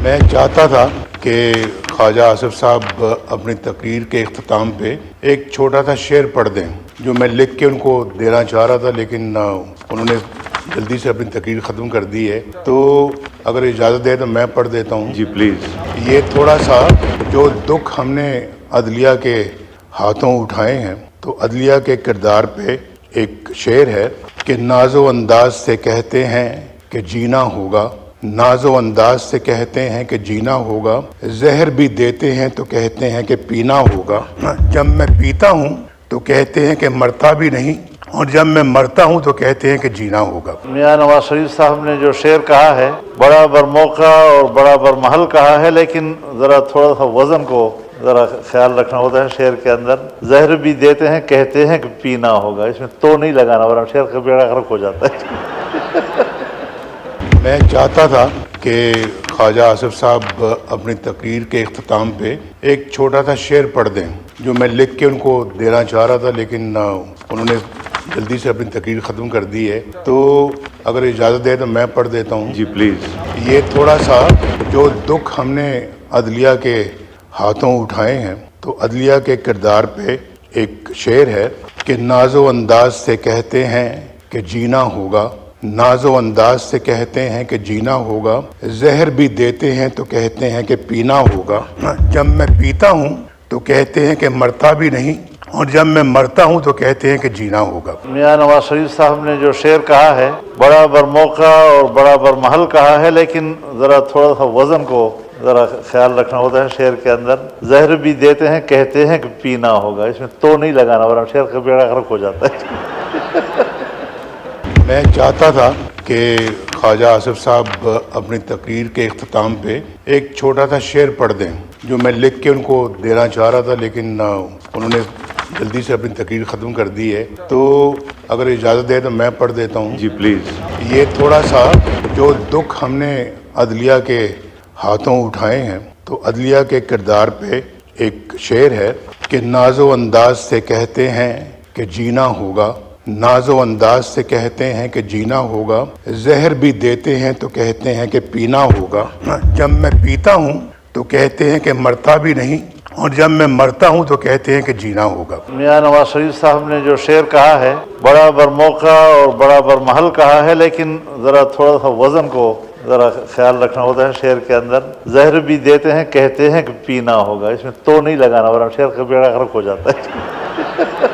میں چاہتا تھا کہ خواجہ آصف صاحب اپنی تقریر کے اختتام پہ ایک چھوٹا سا شعر پڑھ دیں جو میں لکھ کے ان کو دینا چاہ رہا تھا، لیکن انہوں نے جلدی سے اپنی تقریر ختم کر دی ہے، تو اگر اجازت دے تو میں پڑھ دیتا ہوں۔ جی پلیز۔ یہ تھوڑا سا جو دکھ ہم نے عدلیہ کے ہاتھوں اٹھائے ہیں، تو عدلیہ کے کردار پہ ایک شعر ہے کہ ناز و انداز سے کہتے ہیں کہ جینا ہوگا، ناز و انداز سے کہتے ہیں کہ جینا ہوگا، زہر بھی دیتے ہیں تو کہتے ہیں کہ پینا ہوگا، جب میں پیتا ہوں تو کہتے ہیں کہ مرتا بھی نہیں، اور جب میں مرتا ہوں تو کہتے ہیں کہ جینا ہوگا۔ میاں نواز شریف صاحب نے جو شعر کہا ہے بڑا بر موقع اور بڑا بر محل کہا ہے، لیکن ذرا تھوڑا سا وزن کو ذرا خیال رکھنا ہوتا ہے شعر کے اندر۔ زہر بھی دیتے ہیں کہتے ہیں کہ پینا ہوگا، اس میں تو نہیں لگانا ورنہ شعر کا بیڑا غرق ہو جاتا ہے۔ میں چاہتا تھا کہ خواجہ آصف صاحب اپنی تقریر کے اختتام پہ ایک چھوٹا سا شعر پڑھ دیں جو میں لکھ کے ان کو دینا چاہ رہا تھا، لیکن انہوں نے جلدی سے اپنی تقریر ختم کر دی ہے، تو اگر اجازت دے تو میں پڑھ دیتا ہوں۔ جی پلیز۔ یہ تھوڑا سا جو دکھ ہم نے عدلیہ کے ہاتھوں اٹھائے ہیں، تو عدلیہ کے کردار پہ ایک شعر ہے کہ ناز و انداز سے کہتے ہیں کہ جینا ہوگا، ناز و انداز سے کہتے ہیں کہ جینا ہوگا، زہر بھی دیتے ہیں تو کہتے ہیں کہ پینا ہوگا، جب میں پیتا ہوں تو کہتے ہیں کہ مرتا بھی نہیں، اور جب میں مرتا ہوں تو کہتے ہیں کہ جینا ہوگا۔ میاں نواز شریف صاحب نے جو شعر کہا ہے بڑا بر موقع اور بڑا بر محل کہا ہے، لیکن ذرا تھوڑا سا وزن کو ذرا خیال رکھنا ہوتا ہے شعر کے اندر۔ زہر بھی دیتے ہیں کہتے ہیں کہ پینا ہوگا، اس میں تو نہیں لگانا ورنہ شعر کا بیڑا غرق ہو جاتا ہے۔ میں چاہتا تھا کہ خواجہ آصف صاحب اپنی تقریر کے اختتام پہ ایک چھوٹا سا شعر پڑھ دیں جو میں لکھ کے ان کو دینا چاہ رہا تھا، لیکن انہوں نے جلدی سے اپنی تقریر ختم کر دی ہے، تو اگر اجازت دے تو میں پڑھ دیتا ہوں۔ جی پلیز۔ یہ تھوڑا سا جو دکھ ہم نے عدلیہ کے ہاتھوں اٹھائے ہیں، تو عدلیہ کے کردار پہ ایک شعر ہے کہ ناز و انداز سے کہتے ہیں کہ جینا ہوگا، ناز و انداز سے کہتے ہیں کہ جینا ہوگا، زہر بھی دیتے ہیں تو کہتے ہیں کہ پینا ہوگا، جب میں پیتا ہوں تو کہتے ہیں کہ مرتا بھی نہیں، اور جب میں مرتا ہوں تو کہتے ہیں کہ جینا ہوگا۔ میاں نواز شریف صاحب نے جو شعر کہا ہے بڑا بر موقع اور بڑا بر محل کہا ہے، لیکن ذرا تھوڑا سا وزن کو ذرا خیال رکھنا ہوتا ہے شعر کے اندر۔ زہر بھی دیتے ہیں کہتے ہیں کہ پینا ہوگا، اس میں تو نہیں لگانا ورنہ شعر کا بیڑا غرق ہو جاتا ہے۔